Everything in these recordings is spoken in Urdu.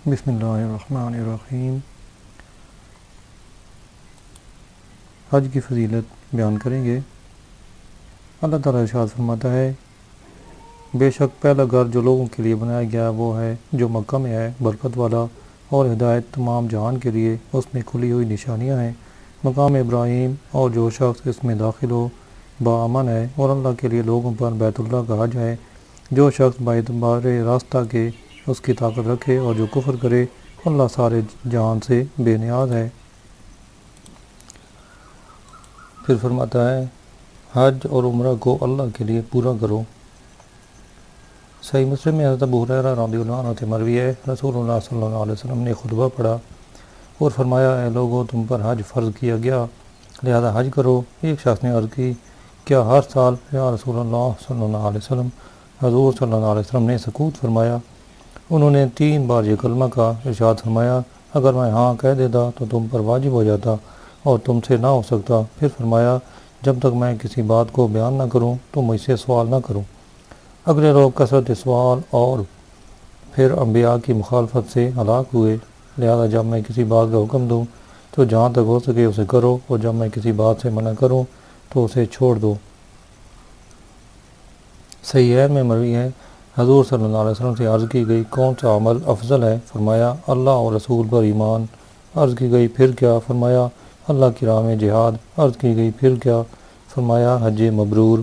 بسم اللہ الرحمن الرحیم۔ حج کی فضیلت بیان کریں گے۔ اللہ تعالیٰ ارشاد فرماتا ہے، بے شک پہلا گھر جو لوگوں کے لیے بنایا گیا وہ ہے جو مکہ میں ہے، برکت والا اور ہدایت تمام جہان کے لیے، اس میں کھلی ہوئی نشانیاں ہیں۔ مقام ابراہیم، اور جو شخص اس میں داخل ہو باامن ہے، اور اللہ کے لیے لوگوں پر بیت اللہ کا حج ہے۔ جو شخص باعتبار راستہ کے اس کی طاقت رکھے، اور جو کفر کرے، اللہ سارے جہان سے بے نیاز ہے۔ پھر فرماتا ہے، حج اور عمرہ کو اللہ کے لیے پورا کرو۔ صحیح مسلم میں حضرت ابو ہریرہ رضی اللہ عنہ سے مروی ہے، رسول اللہ صلی اللہ علیہ وسلم نے خطبہ پڑھا اور فرمایا، اے لوگو، تم پر حج فرض کیا گیا، لہذا حج کرو۔ ایک شخص نے عرض کی، کیا ہر سال؟ یا رسول اللہ صلی اللہ علیہ وسلم۔ حضور صلی اللہ علیہ وسلم نے سکوت فرمایا۔ انہوں نے 3 بار یہ کلمہ کا ارشاد فرمایا، اگر میں ہاں کہہ دیتا تو تم پر واجب ہو جاتا اور تم سے نہ ہو سکتا۔ پھر فرمایا، جب تک میں کسی بات کو بیان نہ کروں تو مجھ سے سوال نہ کروں۔ اگلے لوگ کثرت سوال اور پھر انبیاء کی مخالفت سے ہلاک ہوئے، لہذا جب میں کسی بات کا حکم دوں تو جہاں تک ہو سکے اسے کرو، اور جب میں کسی بات سے منع کروں تو اسے چھوڑ دو۔ صحیحین میں مروی ہے، حضور صلی اللہ علیہ وسلم سے عرض کی گئی، کون سا عمل افضل ہے؟ فرمایا، اللہ اور رسول پر ایمان۔ عرض کی گئی، پھر کیا؟ فرمایا، اللہ کی راہ میں جہاد۔ عرض کی گئی، پھر کیا؟ فرمایا، حج مبرور۔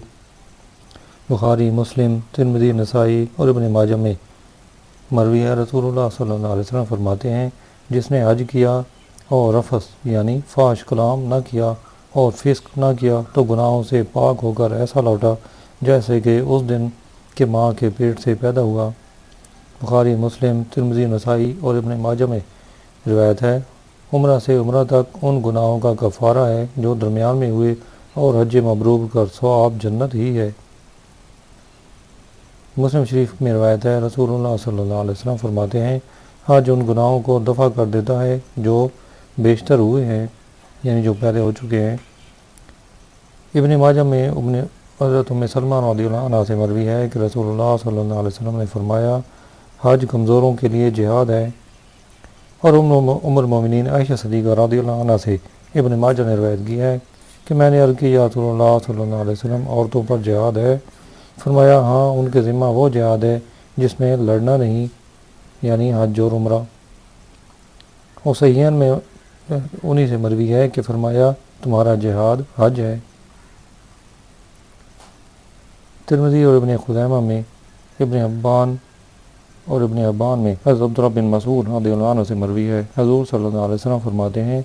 بخاری، مسلم، ترمذی، نسائی اور ابن ماجہ میں مروی ہے، رسول اللہ صلی اللہ علیہ وسلم فرماتے ہیں، جس نے حج کیا اور رفث یعنی فحش کلام نہ کیا اور فسق نہ کیا تو گناہوں سے پاک ہو کر ایسا لوٹا جیسے کہ اس دن کہ ماں کے پیٹ سے پیدا ہوا۔ بخاری، مسلم، ترمذی، نسائی اور ابن ماجہ میں روایت ہے، عمرہ سے عمرہ تک ان گناہوں کا کفارہ ہے جو درمیان میں ہوئے، اور حج مبرور کا ثواب جنت ہی ہے۔ مسلم شریف میں روایت ہے، رسول اللہ صلی اللہ علیہ وسلم فرماتے ہیں، حج ان گناہوں کو دفع کر دیتا ہے جو بیشتر ہوئے ہیں، یعنی جو پہلے ہو چکے ہیں۔ ابن ماجہ میں حضرت ام سلمہ رضی اللہ عنہ سے مروی ہے کہ رسول اللہ صلی اللہ علیہ وسلم نے فرمایا، حج کمزوروں کے لیے جہاد ہے۔ اور ام المومنین عائشہ صدیقہ رضی اللہ عنہ سے ابن ماجہ نے روایت کی ہے کہ میں نے عرض کی، یا رسول اللہ صلی اللہ علیہ وسلم، عورتوں پر جہاد ہے؟ فرمایا، ہاں، ان کے ذمہ وہ جہاد ہے جس میں لڑنا نہیں، یعنی حج اور عمرہ۔ اور صحیحین میں انہی سے مروی ہے کہ فرمایا، تمہارا جہاد حج ہے۔ ترمذی اور ابن خزیمہ میں ابن حبان میں حضرت عبداللہ بن مسعود رضی اللہ عنہ سے مروی ہے، حضور صلی اللہ علیہ وسلم فرماتے ہیں،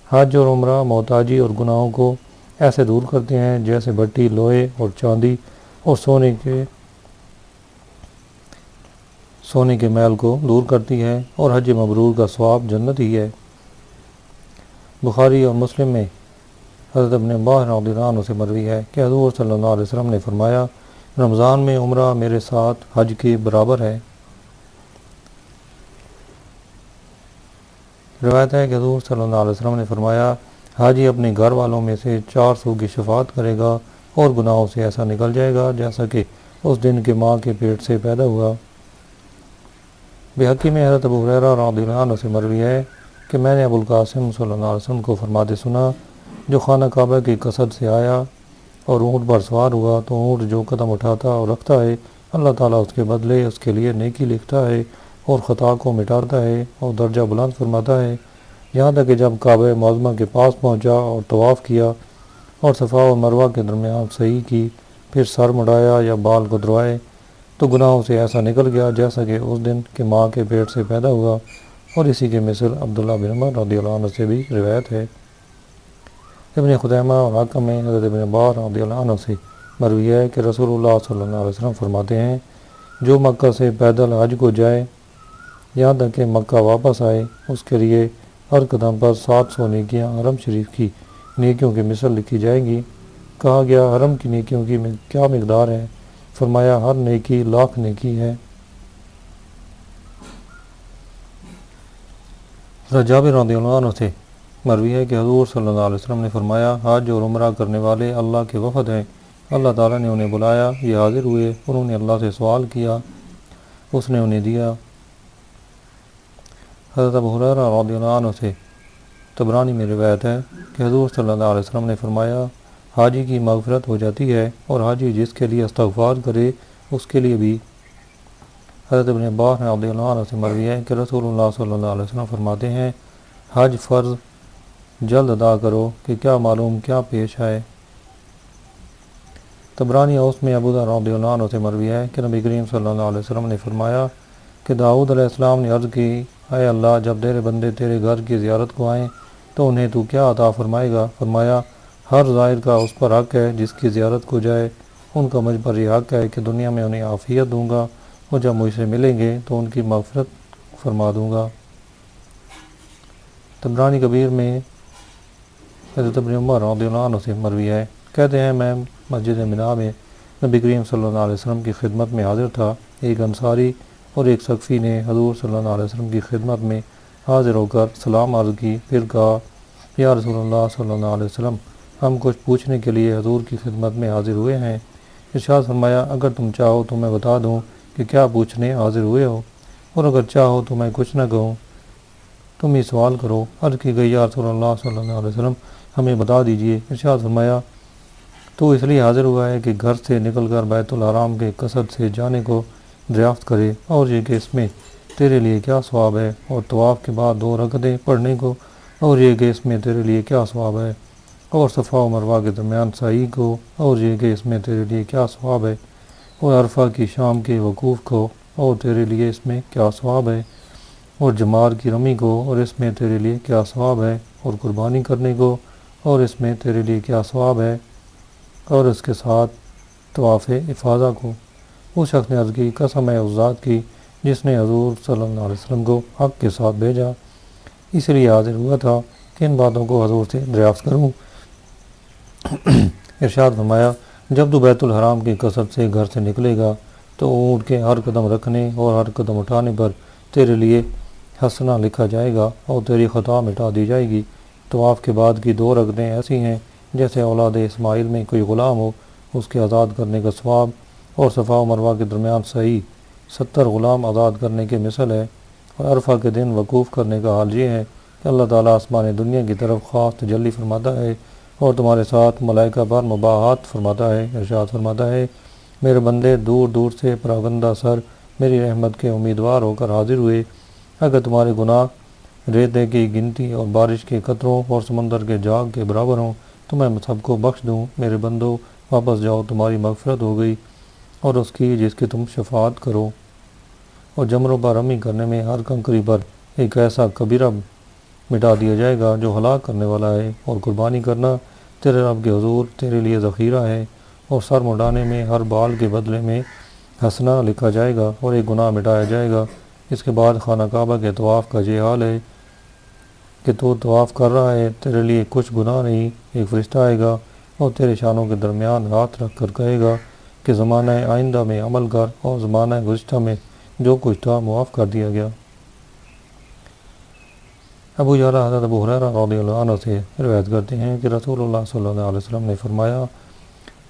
حج اور عمرہ محتاجی اور گناہوں کو ایسے دور کرتے ہیں جیسے بھٹی لوہے اور چاندی اور سونے کے میل کو دور کرتی ہے، اور حج مبرور کا ثواب جنت ہی ہے۔ بخاری اور مسلم میں حضرت ابن عباس رضی اللہ عنہ سے مروی ہے کہ حضور صلی اللہ علیہ وسلم نے فرمایا، رمضان میں عمرہ میرے ساتھ حج کے برابر ہے۔ روایت ہے کہ حضور صلی اللہ علیہ وسلم نے فرمایا، حاجی اپنے گھر والوں میں سے 400 کی شفاعت کرے گا اور گناہوں سے ایسا نکل جائے گا جیسا کہ اس دن کے ماں کے پیٹ سے پیدا ہوا۔ بحقی میں حضرت ابو ہریرہ رضی اللہ عنہ سے مروی ہے کہ میں نے ابو القاسم صلی اللہ علیہ وسلم کو فرماتے سنا، جو خانہ کعبہ کی قصد سے آیا اور اونٹ پر سوار ہوا تو اونٹ جو قدم اٹھاتا اور رکھتا ہے، اللہ تعالیٰ اس کے بدلے اس کے لیے نیکی لکھتا ہے اور خطا کو مٹاتا ہے اور درجہ بلند فرماتا ہے، یہاں تک کہ جب کعبہ معظمہ کے پاس پہنچا اور طواف کیا اور صفا و مروہ کے درمیان سعی کی، پھر سر مڑایا یا بال کدروائے تو گناہوں سے ایسا نکل گیا جیسا کہ اس دن کہ ماں کے پیٹ سے پیدا ہوا۔ اور اسی کے مثل عبداللہ بن عمر رضی اللہ عنہ سے بھی روایت ہے۔ ابن خزیمہ اور حاکم میں حضرت ابن عباس رضی اللہ عنہ سے مروی ہے کہ رسول اللہ صلی اللہ علیہ وسلم فرماتے ہیں، جو مکہ سے پیدل حج کو جائے یہاں تک کہ مکہ واپس آئے، اس کے لیے ہر قدم پر 700 نیکیاں حرم شریف کی نیکیوں کی مثل لکھی جائیں گی۔ کہا گیا، حرم کی نیکیوں کی کیا مقدار ہے؟ فرمایا، ہر نیکی 1,00,000 نیکی ہے۔ جابر رضی اللہ عنہ سے مروی ہے کہ حضور صلی اللہ علیہ وسلم نے فرمایا، حج اور عمرہ کرنے والے اللہ کے وفد ہیں، اللہ تعالیٰ نے انہیں بلایا، یہ حاضر ہوئے، انہوں نے اللہ سے سوال کیا، اس نے انہیں دیا، حضرت ابو ہریرہ رضی اللہ عنہ سے طبرانی میں روایت ہے کہ حضور صلی اللہ علیہ وسلم نے فرمایا حاجی کی مغفرت ہو جاتی ہے اور حاجی جس کے لیے استغفار کرے اس کے لیے بھی۔ حضرت ابن عباس رضی اللہ عنہ سے مروی ہے کہ رسول اللہ صلی اللہ علیہ وسلم فرماتے ہیں حج فرض جلد ادا کرو کہ کیا معلوم کیا پیش آئے۔ طبرانی اوس میں ابو ذر رضی اللہ عنہ سے مروی ہے کہ نبی کریم صلی اللہ علیہ وسلم نے فرمایا کہ داؤد علیہ السلام نے عرض کی اے اللہ جب تیرے بندے تیرے گھر کی زیارت کو آئیں تو انہیں تو کیا عطا فرمائے گا؟ فرمایا ہر زائر کا اس پر حق ہے جس کی زیارت کو جائے، ان کا مجھ پر یہ حق ہے کہ دنیا میں انہیں عافیت دوں گا اور جب مجھ سے ملیں گے تو ان کی مغفرت فرما دوں گا۔ طبرانی کبیر میں حضرت ابن عمر رضی اللہ عنہ سے مروی ہے، کہتے ہیں میں مسجد منا میں نبی کریم صلی اللہ علیہ وسلم کی خدمت میں حاضر تھا۔ ایک انصاری اور ایک ثقفی نے حضور صلی اللہ علیہ وسلم کی خدمت میں حاضر ہو کر سلام عرض کی، پھر کہا یا رسول اللہ صلی اللہ علیہ وسلم ہم کچھ پوچھنے کے لیے حضور کی خدمت میں حاضر ہوئے ہیں۔ ارشاد فرمایا اگر تم چاہو تو میں بتا دوں کہ کیا پوچھنے حاضر ہوئے ہو، اور اگر چاہو تو میں کچھ نہ کہوں، تم ہی سوال کرو۔ عرض کی گئی یا رسول اللہ صلی اللہ علیہ وسلم ہمیں بتا دیجیے۔ ارشاد فرمایا تو اس لیے حاضر ہوا ہے کہ گھر سے نکل کر بیت الحرام کے قصد سے جانے کو دریافت کرے، اور یہ کہ اس میں تیرے لیے کیا ثواب ہے، اور طواف کے بعد 2 رکعتیں پڑھنے کو، اور یہ کہ اس میں تیرے لیے کیا ثواب ہے، اور صفا و مروہ کے درمیان سعی کو، اور یہ کہ اس میں تیرے لیے کیا ثواب ہے، اور عرفہ کی شام کے وقوف کو، اور تیرے لیے اس میں کیا ثواب ہے، اور جمار کی رمی کو، اور اس میں تیرے لیے کیا ثواب ہے، اور قربانی کرنے کو، اور اس میں تیرے لیے کیا ثواب ہے، اور اس کے ساتھ طواف افاضہ کو۔ اس شخص نے عرض کی قسم ہے اس ذات کی جس نے حضور صلی اللہ علیہ وسلم کو حق کے ساتھ بھیجا، اس لیے حاضر ہوا تھا کہ ان باتوں کو حضور سے دریافت کروں۔ ارشاد فرمایا جب تو بیت الحرام کی قصد سے گھر سے نکلے گا تو اونٹ کے ہر قدم رکھنے اور ہر قدم اٹھانے پر تیرے لیے حسنہ لکھا جائے گا اور تیری خطا مٹا دی جائے گی۔ طواف کے بعد کی 2 رکعتیں ایسی ہیں جیسے اولاد اسماعیل میں کوئی غلام ہو، اس کے آزاد کرنے کا ثواب، اور صفا و مروہ کے درمیان سعی 70 غلام آزاد کرنے کے مثل ہے۔ اور عرفہ کے دن وقوف کرنے کا حال یہ ہے کہ اللہ تعالیٰ آسمان دنیا کی طرف خاص تجلی فرماتا ہے اور تمہارے ساتھ ملائکہ پر مباحثت فرماتا ہے۔ ارشاد فرماتا ہے میرے بندے دور دور سے پراگندہ سر میری رحمت کے امیدوار ہو کر حاضر ہوئے، اگر تمہارے گناہ ریتے کی گنتی اور بارش کے قطروں اور سمندر کے جاگ کے برابر ہوں تو میں سب کو بخش دوں۔ میرے بندو واپس جاؤ، تمہاری مغفرت ہو گئی اور اس کی جس کی تم شفاعت کرو۔ اور جمروں پر رمی کرنے میں ہر کنکری پر ایک ایسا کبیرہ مٹا دیا جائے گا جو ہلاک کرنے والا ہے، اور قربانی کرنا تیرے رب کے حضور تیرے لیے ذخیرہ ہے، اور سر مڈانے میں ہر بال کے بدلے میں حسنہ لکھا جائے گا اور ایک گناہ مٹایا جائے گا۔ اس کے بعد خانہ کعبہ کے طواف کا یہ حال ہے کہ تو طواف کر رہا ہے، تیرے لیے کچھ گناہ نہیں، ایک فرشتہ آئے گا اور تیرے شانوں کے درمیان ہاتھ رکھ کر کہے گا کہ زمانہ آئندہ میں عمل کر، اور زمانہ گزشتہ میں جو کچھ تھا معاف کر دیا گیا۔ ابو جعفر حضرت ابو ہریرہ رضی اللہ عنہ سے روایت کرتے ہیں کہ رسول اللہ صلی اللہ علیہ وسلم نے فرمایا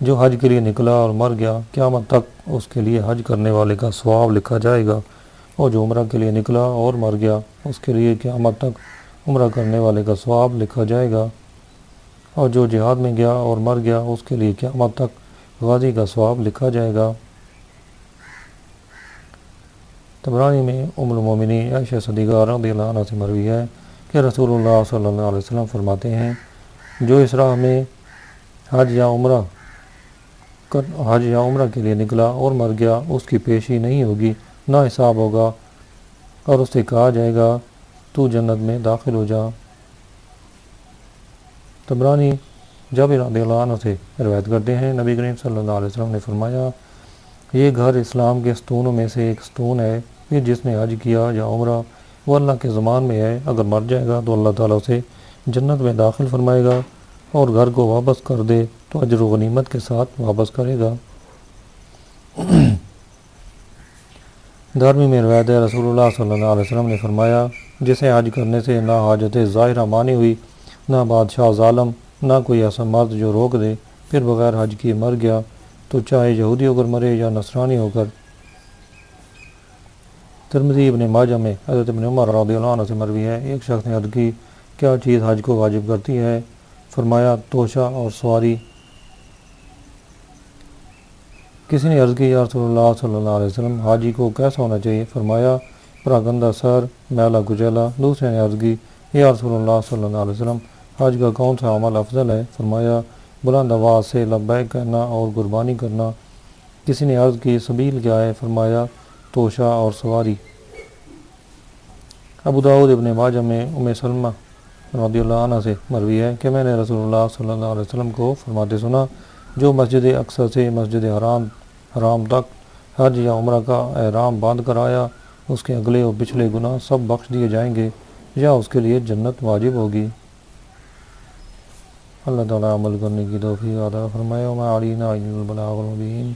جو حج کے لیے نکلا اور مر گیا قیامت تک اس کے لیے حج کرنے والے کا ثواب لکھا جائے گا، اور جو عمرہ کے لیے نکلا اور مر گیا اس کے لیے قیامت تک عمرہ کرنے والے کا ثواب لکھا جائے گا، اور جو جہاد میں گیا اور مر گیا اس کے لیے قیامت تک غازی کا ثواب لکھا جائے گا۔ طبرانی میں ام المومنین عائشہ صدیقہ رضی اللہ عنہ سے مروی ہے کہ رسول اللہ صلی اللہ علیہ وسلم فرماتے ہیں جو اس راہ میں حج یا عمرہ کے لیے نکلا اور مر گیا اس کی پیشی نہیں ہوگی، نہ حساب ہوگا، اور اس سے کہا جائے گا تو جنت میں داخل ہو جا۔ طبرانی جابر رضی اللہ عنہ سے روایت کرتے ہیں نبی کریم صلی اللہ علیہ وسلم نے فرمایا یہ گھر اسلام کے ستونوں میں سے ایک ستون ہے، پھر جس نے حج کیا یا عمرہ وہ اللہ کے ضمان میں ہے، اگر مر جائے گا تو اللہ تعالیٰ اسے جنت میں داخل فرمائے گا، اور گھر کو واپس کر دے تو اجر و غنیمت کے ساتھ واپس کرے گا۔ دارمی میں روایت ہے رسول اللہ صلی اللہ علیہ وسلم نے فرمایا جسے حج کرنے سے نہ حاجت ظاہرہ مانی ہوئی، نہ بادشاہ ظالم، نہ کوئی ایسا مرد جو روک دے، پھر بغیر حج کیے مر گیا تو چاہے یہودی ہو کر مرے یا نصرانی ہو کر ترمذی ابن ماجہ میں حضرت ابن عمر رضی اللہ عنہ سے مروی ہے، ایک شخص نے عرض کی کیا چیز حج کو واجب کرتی ہے؟ فرمایا توشہ اور سواری۔ کسی نے عرض کی یا رسول اللہ صلی اللہ علیہ وسلم حاجی کو کیسا ہونا چاہیے؟ فرمایا پراگندہ سر، میلا کچیلا۔ دوسرے نے عرض کی یا رسول اللہ صلی اللہ علیہ وسلم حج کا کون سا عمل افضل ہے؟ فرمایا بلند آواز سے لبیک کہنا اور قربانی کرنا۔ کسی نے عرض کی سبیل کیا ہے؟ فرمایا توشہ اور سواری۔ ابو داؤد ابن ماجہ میں ام سلمہ رضی اللہ عنہ سے مروی ہے کہ میں نے رسول اللہ صلی اللہ علیہ وسلم کو فرماتے سنا جو مسجد اقصی سے مسجد حرام تک حج یا عمرہ کا احرام باندھ کر آیا اس کے اگلے اور پچھلے گناہ سب بخش دیے جائیں گے یا اس کے لیے جنت واجب ہوگی۔ اللہ تعالیٰ عمل کرنے کی توفیق عطا فرمائے۔ وما علینا الا البلاغ المبین۔